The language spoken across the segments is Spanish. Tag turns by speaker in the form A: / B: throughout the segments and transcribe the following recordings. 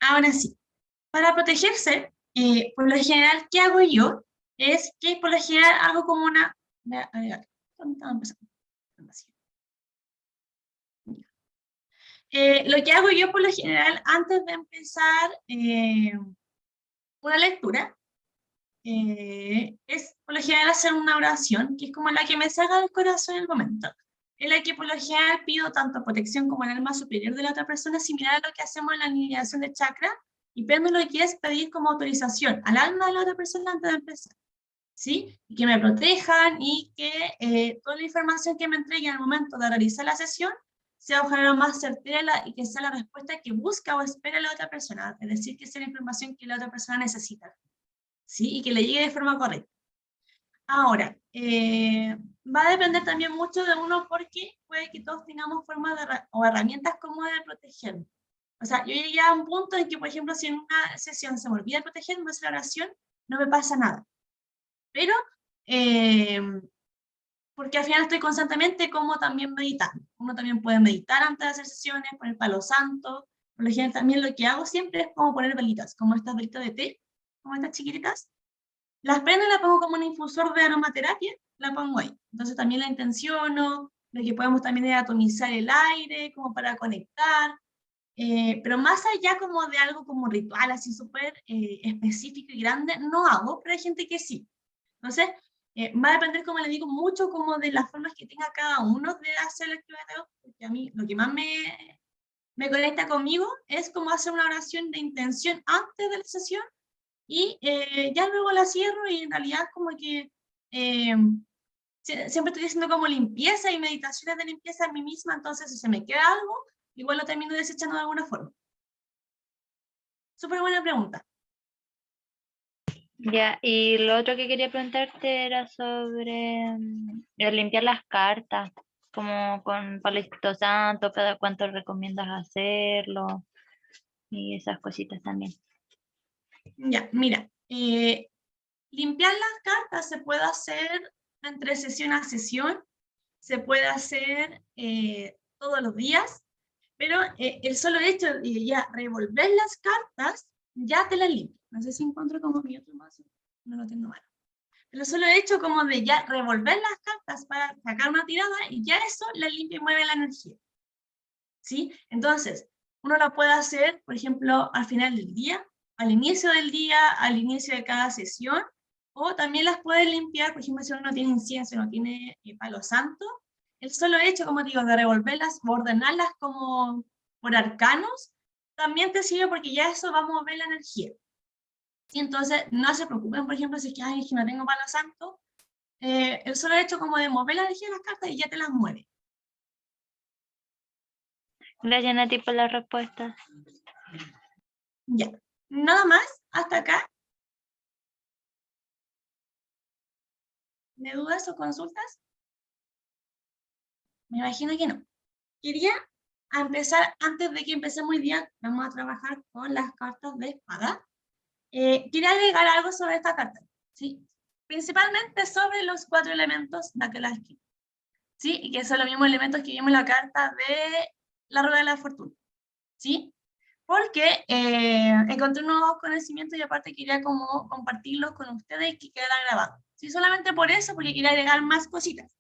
A: Ahora sí, para protegerse, por lo general, ¿qué hago yo? Es que por lo general hago como una... ¿Dónde estaba empezando? Lo que hago yo por lo general antes de empezar una lectura es por lo general hacer una oración, que es como la que me salga del corazón en el momento, en la que por lo general pido tanto protección como el alma superior de la otra persona, similar a lo que hacemos en la alineación de chakra, y pero lo que es pedir como autorización al alma de la otra persona antes de empezar. ¿Sí? Y que me protejan y que toda la información que me entreguen al momento de realizar la sesión sea ojalá lo más certera y que sea la respuesta que busca o espera la otra persona, es decir, que sea la información que la otra persona necesita, ¿sí? Y que le llegue de forma correcta. Ahora, va a depender también mucho de uno porque puede que todos tengamos formas o herramientas cómodas de protegernos. O sea, yo llegué a un punto en que, por ejemplo, si en una sesión se me olvida protegerme, hacer la oración, no me pasa nada. Pero eh, porque al final estoy constantemente como también meditando. Uno también puede meditar antes de hacer sesiones, poner palo santo. Por lo general también lo que hago siempre es como poner velitas, como estas velitas de té, como estas chiquititas. Las prendo y las pongo como un infusor de aromaterapia, la pongo ahí. Entonces también la intenciono, lo que podemos también es atomizar el aire, como para conectar. Pero más allá como de algo como ritual, así súper específico y grande, no hago, pero hay gente que sí. Entonces, va a depender, como le digo, mucho como de las formas que tenga cada uno de hacer el actividad, porque a mí lo que más me conecta conmigo es como hacer una oración de intención antes de la sesión y ya luego la cierro y en realidad como que eh, siempre estoy haciendo como limpieza y meditaciones de limpieza en mí misma, entonces si se me queda algo, igual lo termino desechando de alguna forma. Súper buena pregunta.
B: Ya, y lo otro que quería preguntarte era sobre limpiar las cartas, como con palito santo, cada cuánto recomiendas hacerlo y esas cositas también.
A: Ya, mira, limpiar las cartas se puede hacer entre sesión a sesión, se puede hacer todos los días, pero el solo hecho de ya revolver las cartas, ya te las limpia. No sé si encuentro como mi otro mazo, no lo tengo mal. Pero solo hecho como de ya revolver las cartas para sacar una tirada, y ya eso la limpia y mueve la energía. ¿Sí? Entonces, uno lo puede hacer, por ejemplo, al final del día, al inicio del día, al inicio de cada sesión, o también las puede limpiar, por ejemplo, si uno no tiene incienso, no tiene palo santo, el solo hecho, como digo, de revolverlas, ordenarlas como por arcanos, también te sirve porque ya eso va a mover la energía. Y entonces, no se preocupen, por ejemplo, si es que, ay, es que no tengo palo santo, el solo hecho como de mover la energía de las cartas y ya te las mueve.
B: Gracias, Nati, por las respuestas.
A: Ya. Nada más, hasta acá. ¿De dudas o consultas? Me imagino que no. Quería empezar, antes de que empecemos hoy día, vamos a trabajar con las cartas de espada. Quería agregar algo sobre esta carta, ¿sí? Principalmente sobre los 4 elementos de aquel alquimia, ¿sí? Y que son los mismos elementos que vimos en la carta de la rueda de la fortuna, ¿sí? Porque encontré nuevos conocimientos y aparte quería como compartirlos con ustedes y que quedara grabado. Sí, solamente por eso, porque quería agregar más cositas.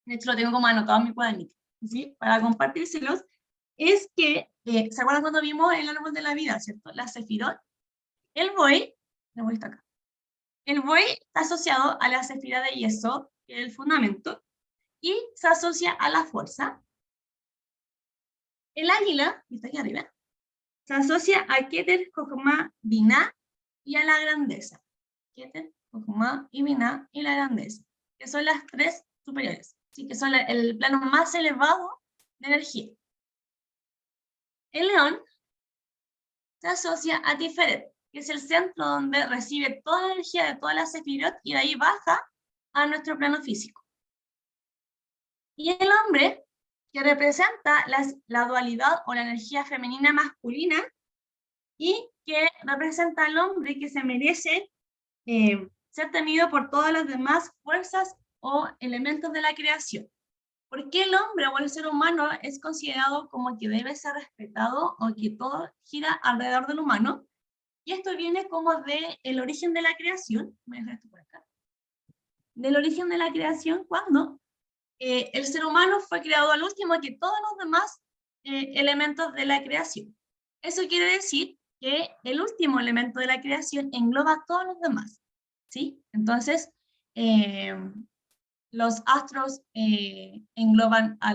A: De hecho lo tengo como anotado en mi cuadernito, ¿sí? Para compartírselos, es que, ¿se acuerdan cuando vimos el árbol de la vida, cierto? La Sefirot. El Boy está acá. El Boy está asociado a la Sefira de Yesod, que es el fundamento, y se asocia a la fuerza. El águila, que está aquí arriba, se asocia a Keter, Jochma, Binah y a la grandeza. Keter, Jochma y Binah y la grandeza, que son las 3 superiores, ¿sí? Que son el plano más elevado de energía. El león se asocia a Tiferet, que es el centro donde recibe toda la energía de todas las sefirot y de ahí baja a nuestro plano físico. Y el hombre, que representa la dualidad o la energía femenina masculina y que representa al hombre que se merece ser temido por todas las demás fuerzas o elementos de la creación. ¿Por qué el hombre o el ser humano es considerado como que debe ser respetado o que todo gira alrededor del humano? Y esto viene como del origen de la creación. Voy a dejar esto por acá. Del origen de la creación, cuando el ser humano fue creado al último que todos los demás elementos de la creación. Eso quiere decir que el último elemento de la creación engloba a todos los demás, ¿sí? Entonces, los astros engloban a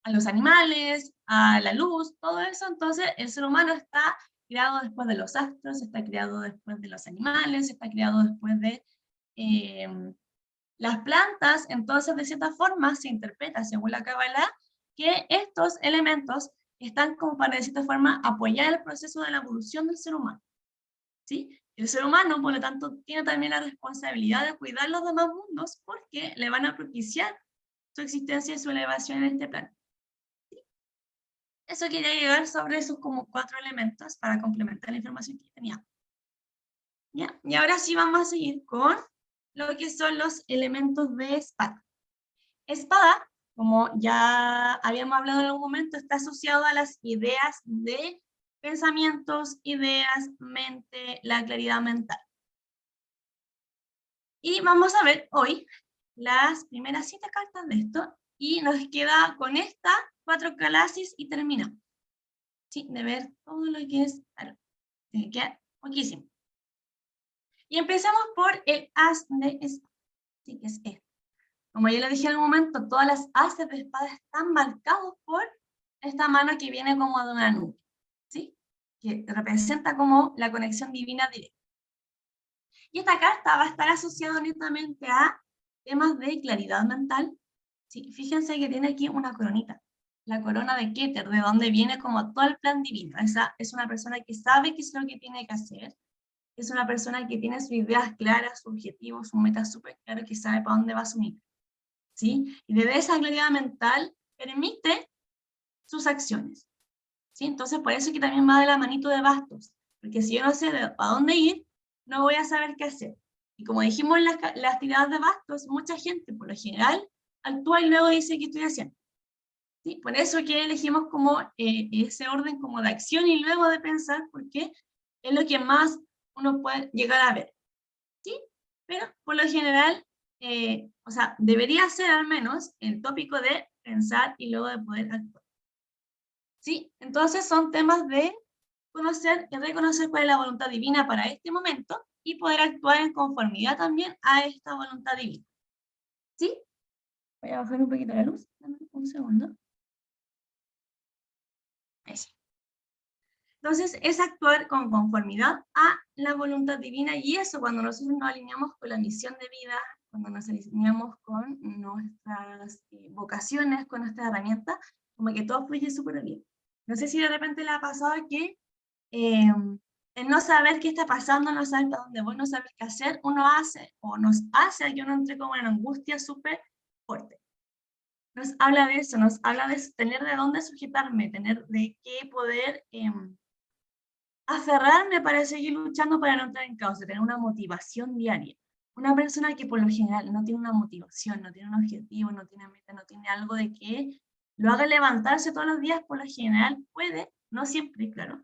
A: los animales, a la luz, todo eso. Entonces, el ser humano está creado después de los astros, está creado después de los animales, está creado después de las plantas. Entonces, de cierta forma, se interpreta, según la Kabbalah, que estos elementos están como para, de cierta forma, apoyar el proceso de la evolución del ser humano, ¿sí? El ser humano, por lo tanto, tiene también la responsabilidad de cuidar los demás mundos porque le van a propiciar su existencia y su elevación en este plano. ¿Sí? Eso quería llegar sobre esos como 4 elementos para complementar la información que tenía. ¿Ya? Y ahora sí vamos a seguir con lo que son los elementos de espada. Espada, como ya habíamos hablado en algún momento, está asociado a las ideas de pensamientos, ideas, mente, la claridad mental. Y vamos a ver hoy las primeras 7 cartas de esto, y nos queda con estas 4 clases y terminamos. Sí, de ver todo lo que es, claro, queda poquísimo. Y empezamos por el as de espada, sí, que es esto. Como ya lo dije en algún momento, todas las haces de espada están marcados por esta mano que viene como de una nube, ¿sí? Que representa como la conexión divina directa. Y esta carta va a estar asociada netamente a temas de claridad mental. Sí, fíjense que tiene aquí una coronita. La corona de Keter, de donde viene como todo el plan divino. Esa es una persona que sabe qué es lo que tiene que hacer. Es una persona que tiene sus ideas claras, sus objetivos, sus metas súper claras, que sabe para dónde va su meta, ¿sí? Y desde esa claridad mental permite sus acciones, ¿sí? Entonces, por eso que también va de la manito de bastos, porque si yo no sé para dónde ir, no voy a saber qué hacer. Y como dijimos en las actividades de bastos, mucha gente, por lo general, actúa y luego dice qué estoy haciendo. ¿Sí? Por eso que elegimos como ese orden como de acción y luego de pensar, porque es lo que más uno puede llegar a ver, ¿sí? Pero por lo general, o sea, debería ser al menos el tópico de pensar y luego de poder actuar, ¿sí? Entonces son temas de conocer y reconocer cuál es la voluntad divina para este momento y poder actuar en conformidad también a esta voluntad divina, ¿sí? Voy a bajar un poquito la luz, dame un segundo. Ahí sí. Entonces, es actuar con conformidad a la voluntad divina, y eso cuando nosotros nos alineamos con la misión de vida, cuando nos alineamos con nuestras vocaciones, con nuestras herramientas, como que todo fluye súper bien. No sé si de repente le ha pasado que el no saber qué está pasando, no saber para dónde voy, no saber qué hacer, uno hace, o nos hace a que uno entre como en angustia súper fuerte. Nos habla de eso, nos habla de tener de dónde sujetarme, tener de qué poder aferrarme para seguir luchando para no entrar en caos, de tener una motivación diaria. Una persona que por lo general no tiene una motivación, no tiene un objetivo, no tiene meta, no tiene algo de que lo haga levantarse todos los días, por lo general puede, no siempre, claro,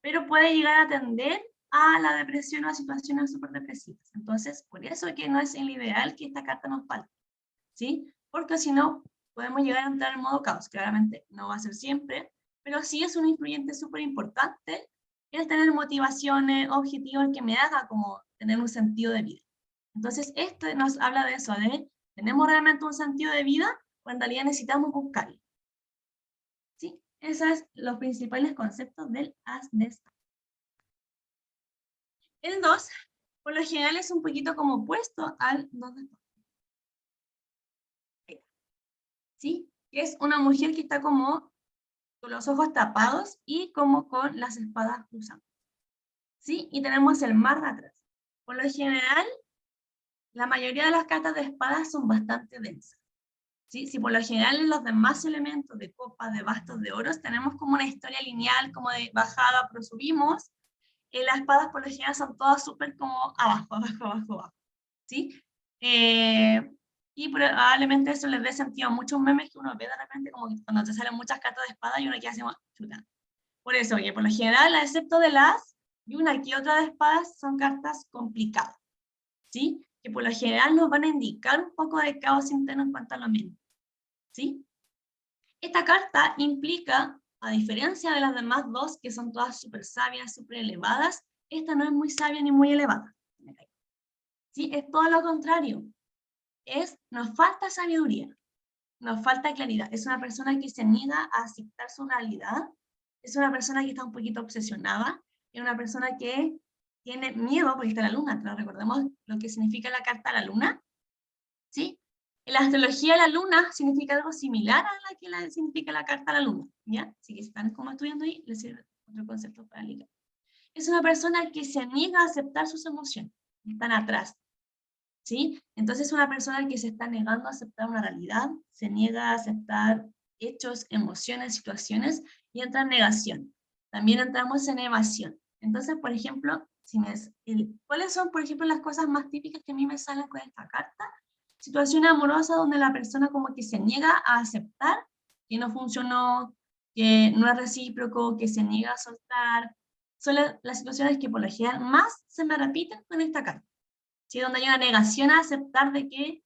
A: pero puede llegar a tender a la depresión o a situaciones súper depresivas. Entonces, por eso que no es el ideal que esta carta nos falte, ¿sí? Porque si no, podemos llegar a entrar en modo caos. Claramente no va a ser siempre, pero sí es un influyente súper importante el tener motivaciones, objetivos que me haga como tener un sentido de vida. Entonces, esto nos habla de eso, de ¿tenemos realmente un sentido de vida o en realidad necesitamos buscarlo? ¿Sí? Esos son los principales conceptos del as de espada. El 2, por lo general, es un poquito como opuesto al 2 de espada. ¿Sí? Que es una mujer que está como con los ojos tapados y como con las espadas cruzando, ¿sí? Y tenemos el mar de atrás. Por lo general, la mayoría de las cartas de espadas son bastante densas, ¿sí? Si por lo general en los demás elementos de copas, de bastos, de oros, tenemos como una historia lineal, como de bajada, pero subimos, las espadas por lo general son todas súper como abajo, abajo, abajo, abajo, ¿sí? y probablemente eso les dé sentido a muchos memes que uno ve de repente, como que cuando te salen muchas cartas de espada y uno queda así como, chuta. Por eso, que por lo general, excepto de las y una que otra de espadas, son cartas complicadas, ¿sí? Que por lo general nos van a indicar un poco de caos interno en cuanto a lo mismo, ¿sí? Esta carta implica, a diferencia de las demás dos, que son todas súper sabias, súper elevadas, esta no es muy sabia ni muy elevada. ¿Sí? Es todo lo contrario. Nos falta sabiduría, nos falta claridad. Es una persona que se niega a aceptar su realidad, es una persona que está un poquito obsesionada, es una persona que tiene miedo, porque está la luna, pero recordemos lo que significa la carta a la luna, ¿sí? En la astrología la luna significa algo similar a la que significa la carta a la luna, ¿ya? Así que si están como estudiando ahí, les sirve otro concepto para ligar. Es una persona que se niega a aceptar sus emociones, están atrás, ¿sí? Entonces es una persona que se está negando a aceptar una realidad, se niega a aceptar hechos, emociones, situaciones, y entra en negación. También entramos en evasión. Entonces, por ejemplo, ¿cuáles son, por ejemplo, las cosas más típicas que a mí me salen con esta carta? Situación amorosa donde la persona como que se niega a aceptar que no funcionó, que no es recíproco, que se niega a soltar. Son las situaciones que por lo general más se me repiten con esta carta. ¿Sí? Donde hay una negación a aceptar de que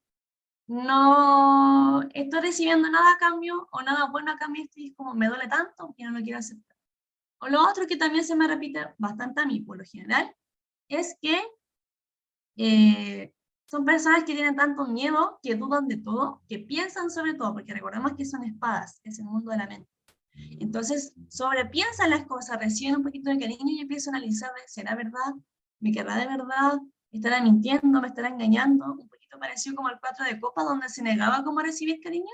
A: no estoy recibiendo nada a cambio o nada bueno a cambio, estoy como me duele tanto que no lo quiero aceptar. O lo otro que también se me repite bastante a mí, por lo general, es que son personas que tienen tanto miedo, que dudan de todo, que piensan sobre todo, porque recordemos que son espadas, es el mundo de la mente. Entonces, sobrepiensan las cosas, reciben un poquito de cariño y empiezan a analizar, ¿será verdad? ¿Me querrá de verdad? ¿Me estará mintiendo? ¿Me estará engañando? Un poquito parecido como el 4 de copas, donde se negaba cómo recibir cariño.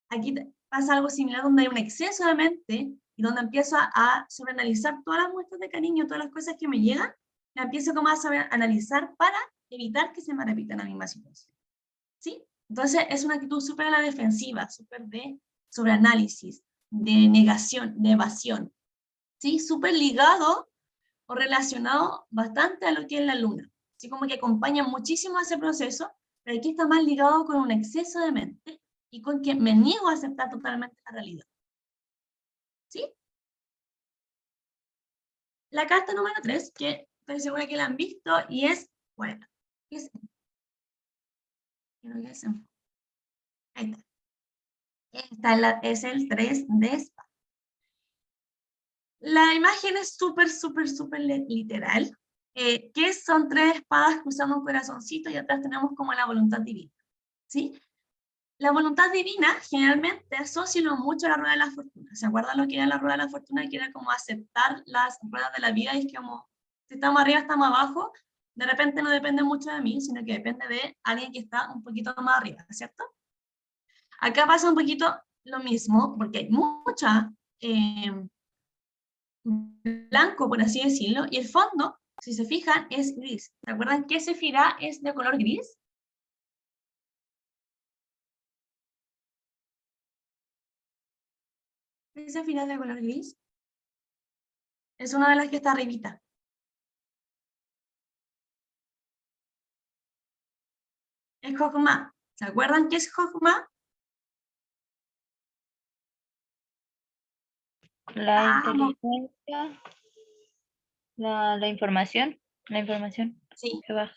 A: Aquí pasa algo similar, donde hay un exceso de mente y donde empiezo a sobreanalizar todas las muestras de cariño, todas las cosas que me llegan, la empiezo como a sobreanalizar para evitar que se me repitan la misma situación. ¿Sí? Entonces es una actitud súper a la defensiva, súper de sobreanálisis, de negación, de evasión, ¿sí? Súper ligado o relacionado bastante a lo que es la luna, así como que acompaña muchísimo a ese proceso, pero aquí está más ligado con un exceso de mente y con que me niego a aceptar totalmente la realidad, ¿sí? La carta número 3, que estoy segura que la han visto, y es, bueno, ahí está. Es el 3 de espada. La imagen es súper, súper, súper literal, que son tres espadas cruzando un corazoncito y atrás tenemos como la voluntad divina, ¿sí? La voluntad divina generalmente asocia mucho a la rueda de la fortuna. ¿Se acuerdan lo que era la rueda de la fortuna? Que era como aceptar las ruedas de la vida, y es que como si estamos arriba, estamos abajo, de repente no depende mucho de mí, sino que depende de alguien que está un poquito más arriba, ¿cierto? Acá pasa un poquito lo mismo, porque hay mucha blanco, por así decirlo, y el fondo, si se fijan, es gris. ¿Se acuerdan que Sefirá es de color gris? Sefirá es de color gris. Es una de las que está arribita. Es Jogma. ¿Se acuerdan qué es Jogma?
B: La
A: Vamos.
B: inteligencia, la información,
A: Sí.
B: se baja.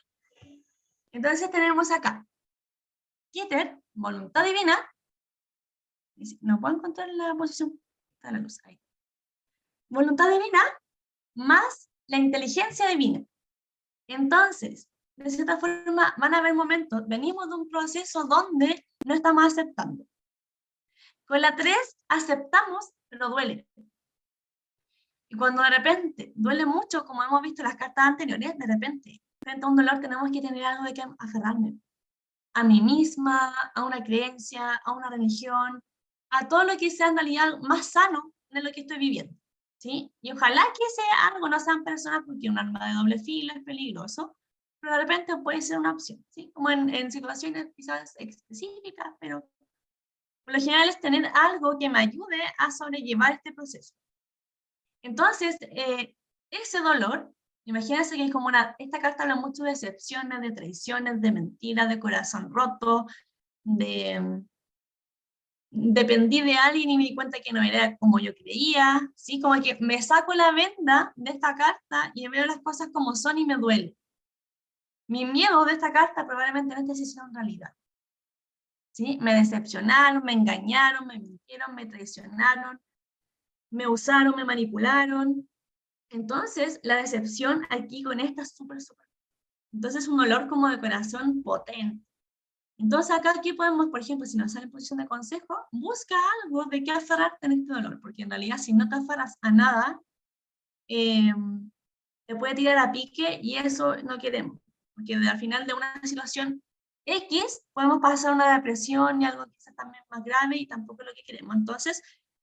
A: Entonces tenemos acá Keter, voluntad divina. No puedo encontrar la posición. Está la luz ahí. Voluntad divina más la inteligencia divina. Entonces, de cierta forma, van a haber momentos, venimos de un proceso donde no estamos aceptando. Con la 3 aceptamos, pero duele. Y cuando de repente duele mucho, como hemos visto en las cartas anteriores, de repente, frente a un dolor tenemos que tener algo de que aferrarme. A mí misma, a una creencia, a una religión, a todo lo que sea en realidad más sano de lo que estoy viviendo. ¿Sí? Y ojalá que sea algo, no sean personas, porque un arma de doble filo es peligroso, pero de repente puede ser una opción, ¿sí? Como en situaciones quizás específicas, pero por lo general es tener algo que me ayude a sobrellevar este proceso. Entonces, ese dolor, imagínense que es como esta carta habla mucho de decepciones, de traiciones, de mentiras, de corazón roto, dependí de alguien y me di cuenta que no era como yo creía, ¿sí? Como que me saco la venda de esta carta y veo las cosas como son y me duele. Mi miedo de esta carta probablemente no esté siendo realidad, ¿sí? Me decepcionaron, me engañaron, me mintieron, me traicionaron, me usaron, me manipularon. Entonces, la decepción aquí con esta es súper, súper. Entonces, un dolor como de corazón potente. Entonces, acá aquí podemos, por ejemplo, si nos sale en posición de consejo, busca algo de qué aferrarte en este dolor, porque en realidad si no te aferras a nada, eh, te puede tirar a pique y eso no queremos, porque al final de una situación X podemos pasar a una depresión y algo quizás también más grave y tampoco es lo que queremos. Entonces,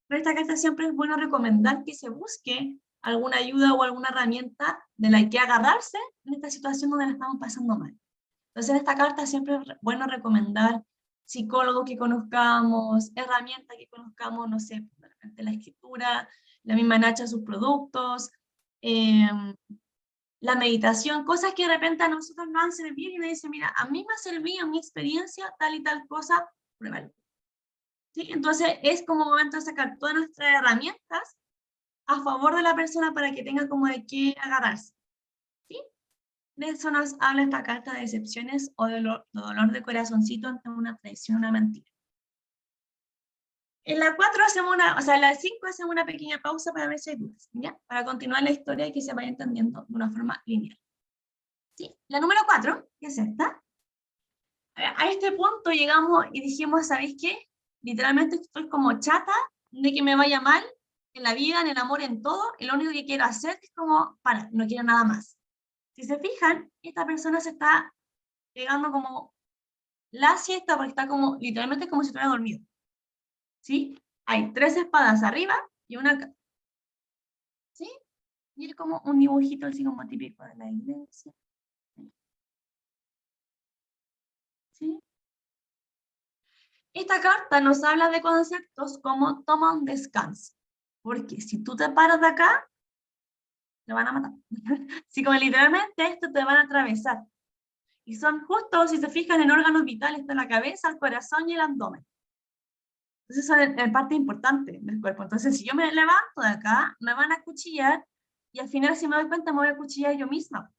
A: en esta carta siempre es bueno recomendar que se busque alguna ayuda o alguna herramienta de la que agarrarse en esta situación donde la estamos pasando mal. Entonces, en esta carta siempre es bueno recomendar psicólogos que conozcamos, herramientas que conozcamos, no sé, de repente la escritura, la misma Nacha, sus productos, eh, la meditación, cosas que de repente a nosotros nos han servido y me dice, mira, a mí me ha servido en mi experiencia tal y tal cosa, pruébalo. ¿Sí? Entonces, es como momento de sacar todas nuestras herramientas a favor de la persona para que tenga como de qué agarrarse. ¿Sí? De eso nos habla esta carta de decepciones o de dolor de corazoncito ante una traición, una mentira. En la 4 hacemos una, o sea, en la 5 hacemos una pequeña pausa para ver si hay dudas, ¿ya? Para continuar la historia y que se vaya entendiendo de una forma lineal. ¿Sí? La número 4, que es esta. A este punto llegamos y dijimos, ¿sabéis qué? Literalmente estoy como chata de que me vaya mal en la vida, en el amor, en todo, y lo único que quiero hacer es como, para, no quiero nada más. Si se fijan, esta persona se está pegando como la siesta porque está como, literalmente como si estuviera dormido. ¿Sí? Hay 3 espadas arriba y una acá. ¿Sí? Y es como un dibujito así como típico de la iglesia. ¿Sí? Esta carta nos habla de conceptos como toma un descanso. Porque si tú te paras de acá, te van a matar. Si como literalmente esto te van a atravesar. Y son justo, si se fijan, en órganos vitales, está la cabeza, el corazón y el abdomen. Entonces son en parte importante del cuerpo. Entonces, si yo me levanto de acá, me van a acuchillar y al final, si me doy cuenta, me voy a acuchillar yo misma.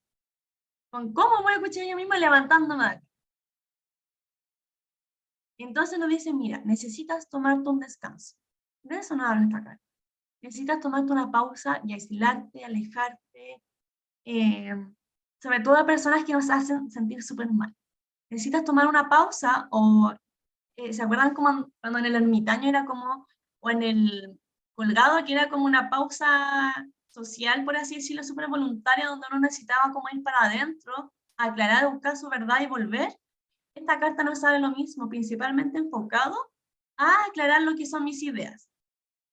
A: ¿Con cómo voy a acuchillar yo misma? Levantándome de acá. Entonces nos dicen, mira, necesitas tomarte un descanso. De eso no habla esta carta. Necesitas tomarte una pausa y aislarte, alejarte, eh, sobre todo a personas que nos hacen sentir súper mal. Necesitas tomar una pausa o, ¿se acuerdan como cuando en el ermitaño era como, o en el colgado, que era como una pausa social, por así decirlo, súper voluntaria, donde uno necesitaba como ir para adentro, aclarar, buscar su verdad y volver? Esta carta nos sale lo mismo, principalmente enfocado a aclarar lo que son mis ideas.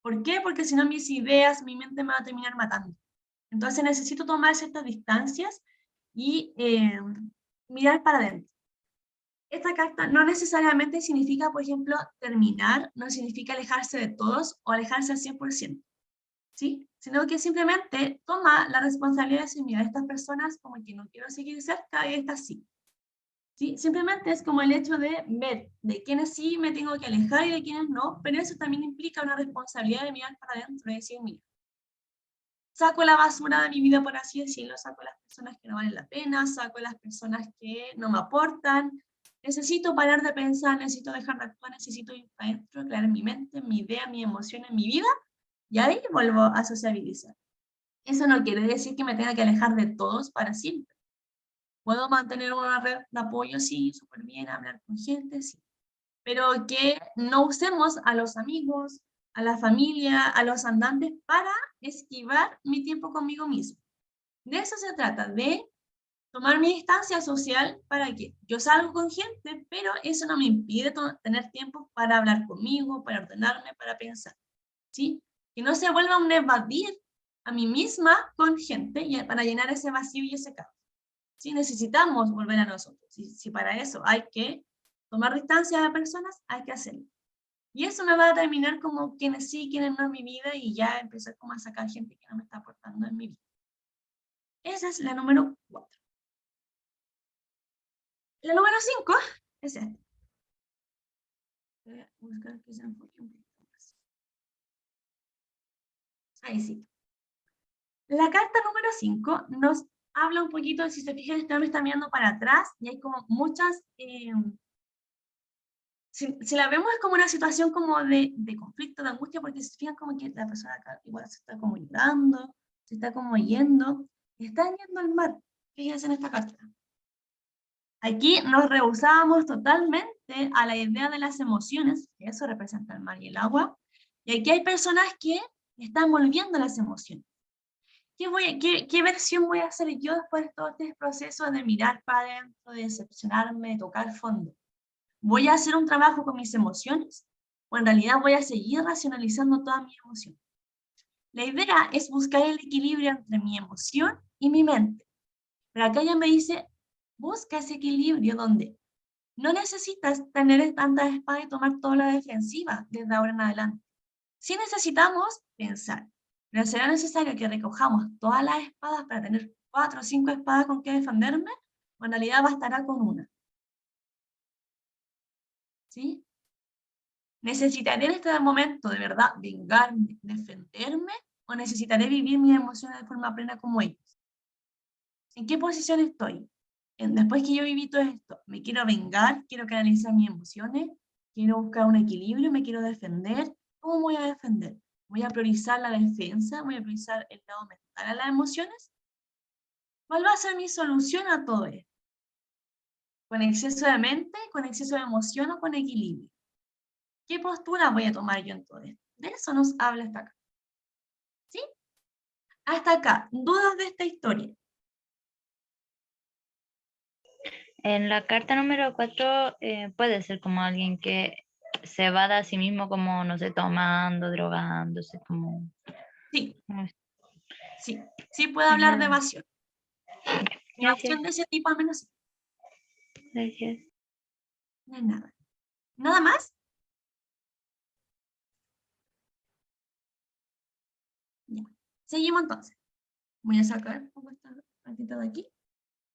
A: ¿Por qué? Porque si no mis ideas, mi mente me va a terminar matando. Entonces necesito tomar ciertas distancias y mirar para adentro. Esta carta no necesariamente significa, por ejemplo, terminar, no significa alejarse de todos o alejarse al 100%, ¿sí? Sino que simplemente toma la responsabilidad de decir, mira, estas personas como que no quiero seguir cerca y estas sí. ¿Sí? Simplemente es como el hecho de ver de quiénes sí me tengo que alejar y de quiénes no, pero eso también implica una responsabilidad de mirar para adentro y decir, mira, saco la basura de mi vida, por así decirlo, saco las personas que no valen la pena, saco las personas que no me aportan, necesito parar de pensar, necesito dejar de actuar, necesito ir para adentro, aclarar mi mente, mi idea, mi emoción en mi vida, y ahí vuelvo a sociabilizar. Eso no quiere decir que me tenga que alejar de todos para siempre. Puedo mantener una red de apoyo, sí, súper bien, hablar con gente, sí. Pero que no usemos a los amigos, a la familia, a los andantes para esquivar mi tiempo conmigo mismo. De eso se trata, de tomar mi distancia social para que yo salgo con gente, pero eso no me impide tener tiempo para hablar conmigo, para ordenarme, para pensar, ¿sí? Que no se vuelva un evadir a mí misma con gente y para llenar ese vacío y ese caos. ¿Sí? Necesitamos volver a nosotros. Si para eso hay que tomar distancia de personas, hay que hacerlo. Y eso me va a determinar como quienes sí, quienes no en mi vida y ya empezar como a sacar gente que no me está aportando en mi vida. Esa es la número 4. La número 5 es esta. Voy a buscar que se enfoque un poquito más. Ahí sí. La carta número 5 nos habla un poquito, si se fijan, este hombre está mirando para atrás y hay como muchas... si la vemos es como una situación como de conflicto, de angustia, porque se fijan como que la persona acá igual se está como llorando, se está como yendo, está yendo al mar. Fíjense en esta carta. Aquí nos rehusamos totalmente a la idea de las emociones, que eso representa el mar y el agua, y aquí hay personas que están volviendo las emociones. ¿Qué versión voy a hacer yo después de todo este proceso de mirar para adentro, de decepcionarme, de tocar fondo? ¿Voy a hacer un trabajo con mis emociones? ¿O en realidad voy a seguir racionalizando todas mis emociones? La idea es buscar el equilibrio entre mi emoción y mi mente. Pero acá ella me dice, busca ese equilibrio donde no necesitas tener tantas espadas y tomar toda la defensiva desde ahora en adelante. Sí necesitamos pensar, pero ¿será necesario que recojamos todas las espadas para tener 4 o 5 espadas con que defenderme? ¿O en realidad bastará con una? ¿Sí? ¿Necesitaré en este momento de verdad vengarme, defenderme? ¿O necesitaré vivir mis emociones de forma plena como ellos? ¿En qué posición estoy? Después que yo viví todo esto, ¿me quiero vengar? ¿Quiero canalizar mis emociones? ¿Quiero buscar un equilibrio? ¿Me quiero defender? ¿Cómo voy a defender? ¿Voy a priorizar la defensa? ¿Voy a priorizar el lado mental a las emociones? ¿Cuál va a ser mi solución a todo esto? ¿Con exceso de mente, con exceso de emoción o con equilibrio? ¿Qué postura voy a tomar yo en todo esto? De eso nos habla hasta acá. ¿Sí? Hasta acá, ¿dudas de esta historia?
B: En la carta número 4 puede ser como alguien que se va de a sí mismo como, no sé, tomando, drogándose, como...
A: Sí,
B: como-
A: sí, sí puede hablar de
B: Ajá,
A: evasión.
B: gracias,
A: Evasión de ese tipo al menos sí.
B: gracias.
A: No hay nada. ¿Nada más? Ya. Seguimos entonces. Voy a sacar un poco esta ratita de aquí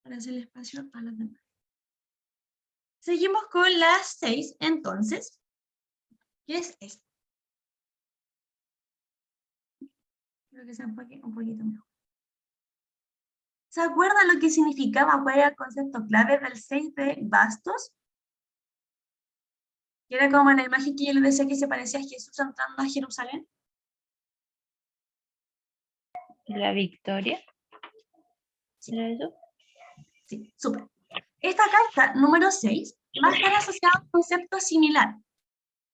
A: para hacer espacio a las demás. Seguimos con las 6, entonces, ¿qué es esto? Creo que se enfoque un poquito mejor. ¿Se acuerdan lo que significaba? ¿Cuál era el concepto clave del 6 de bastos? Que era como en la imagen que yo les decía que se parecía a Jesús entrando a Jerusalén.
B: ¿La victoria?
A: Sí,
B: ¿Era eso?
A: sí, súper. Esta carta, número 6, va a estar asociada a un concepto similar.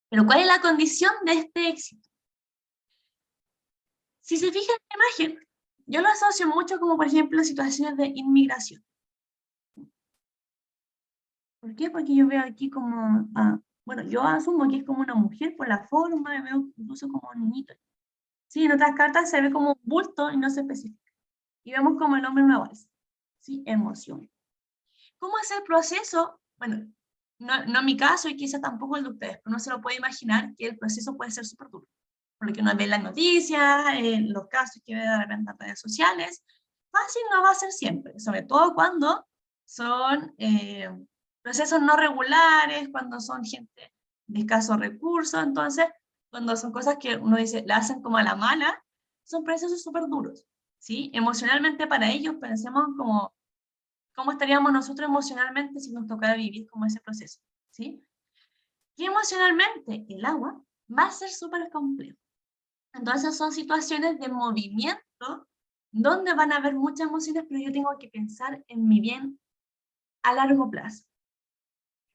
A: Pero ¿cuál es la condición de este éxito? Si se fijan en la imagen, yo lo asocio mucho como, por ejemplo, situaciones de inmigración. ¿Por qué? Porque yo veo aquí como, bueno, yo asumo que es como una mujer por la forma, veo incluso como un niñito. Sí, en otras cartas se ve como un bulto y no se especifica. Y vemos como el hombre una balsa. Sí, emoción. ¿Cómo es el proceso? Bueno, no en mi caso y quizá tampoco el de ustedes, pero uno se lo puede imaginar que el proceso puede ser súper duro. Por lo que uno ve en las noticias, en los casos que ve de repente en redes sociales. Fácil no va a ser siempre, sobre todo cuando son procesos no regulares, cuando son gente de escasos recursos, entonces, cuando son cosas que uno dice, la hacen como a la mala, son procesos súper duros, ¿sí? Emocionalmente para ellos, pensemos como cómo estaríamos nosotros emocionalmente si nos tocara vivir como ese proceso, ¿sí? Y emocionalmente el agua va a ser súper complejo. Entonces son situaciones de movimiento donde van a haber muchas emociones, pero yo tengo que pensar en mi bien a largo plazo.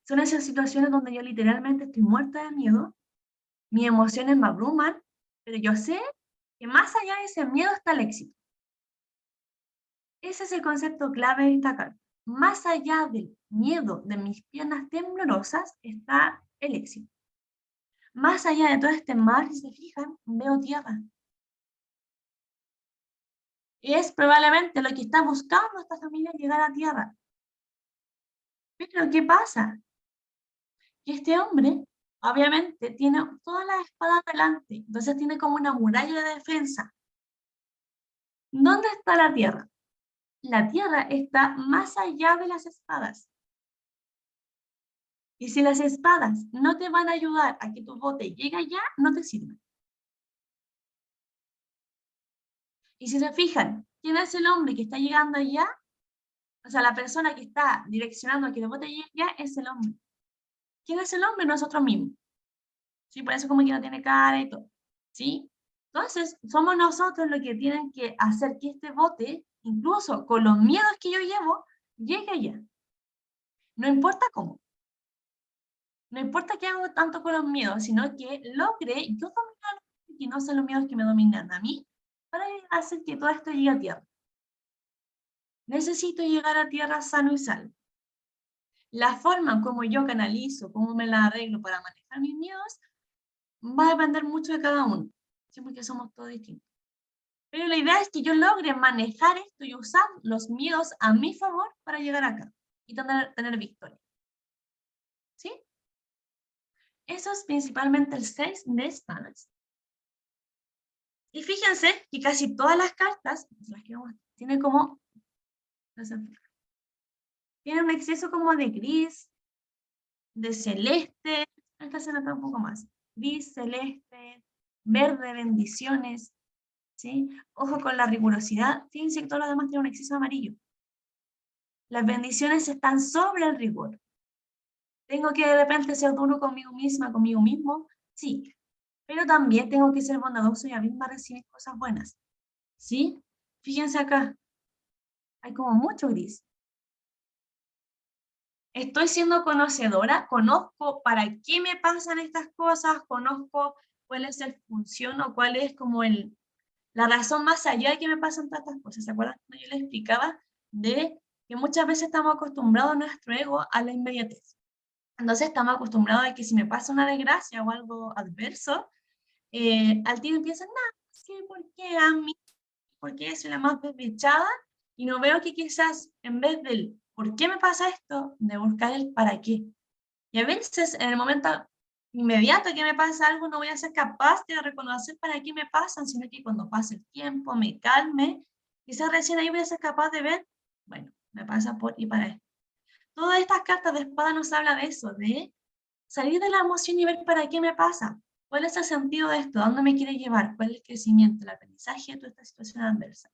A: Son esas situaciones donde yo literalmente estoy muerta de miedo, mis emociones me abruman, pero yo sé que más allá de ese miedo está el éxito. Ese es el concepto clave de esta carta. Más allá del miedo de mis piernas temblorosas está el éxito. Más allá de todo este mar, si se fijan, veo tierra. Y es probablemente lo que está buscando esta familia, llegar a tierra. Pero ¿qué pasa? Que este hombre, obviamente, tiene todas las espadas delante. Entonces tiene como una muralla de defensa. ¿Dónde está la tierra? La tierra está más allá de las espadas. Y si las espadas no te van a ayudar a que tu bote llegue allá, no te sirven. Y si se fijan, ¿quién es el hombre que está llegando allá? O sea, la persona que está direccionando a que el bote llegue allá es el hombre. ¿Quién es el hombre? Nosotros mismos. ¿Sí? Por eso como que no tiene cara y todo. ¿Sí? Entonces, somos nosotros los que tienen que hacer que este bote, incluso con los miedos que yo llevo, llegue allá. No importa cómo. No importa que hago tanto con los miedos, sino que logre yo dominar y no sean los miedos que me dominan a mí para hacer que todo esto llegue a tierra. Necesito llegar a tierra sano y salvo. La forma como yo canalizo, cómo me la arreglo para manejar mis miedos, va a depender mucho de cada uno, ¿sí? Porque somos todos distintos. Pero la idea es que yo logre manejar esto y usar los miedos a mi favor para llegar acá y tener victoria. ¿Sí? Eso es principalmente el 6 de espadas. Y fíjense que casi todas las cartas, las que vamos, tienen como, tienen un exceso como de gris, de celeste, esta se nota un poco más, gris, celeste, verde, bendiciones, ¿sí? Ojo con la rigurosidad, fíjense que todos los demás tienen un exceso de amarillo. Las bendiciones están sobre el rigor. ¿Tengo que de repente ser duro conmigo misma, conmigo mismo? Sí, pero también tengo que ser bondadoso y a mí me recibir cosas buenas, ¿sí? Fíjense acá, hay como mucho gris. Estoy siendo conocedora, conozco para qué me pasan estas cosas, conozco cuál es el función o cuál es como la razón más allá de que me pasan todas estas cosas. ¿Se acuerdan cuando yo les explicaba de que muchas veces estamos acostumbrados a nuestro ego a la inmediatez? Entonces estamos acostumbrados a que si me pasa una desgracia o algo adverso, al tiro empiezan, no, sí, ¿por qué a mí? ¿Por qué soy la más desdichada? Y no veo que quizás en vez del ¿por qué me pasa esto? De buscar el para qué. Y a veces en el momento inmediato que me pasa algo no voy a ser capaz de reconocer para qué me pasan, sino que cuando pase el tiempo, me calme, quizás recién ahí voy a ser capaz de ver, bueno, me pasa por y para esto. Todas estas cartas de espada nos habla de eso, de salir de la emoción y ver para qué me pasa. ¿Cuál es el sentido de esto? ¿A dónde me quiere llevar? ¿Cuál es el crecimiento, el aprendizaje de toda esta situación adversa?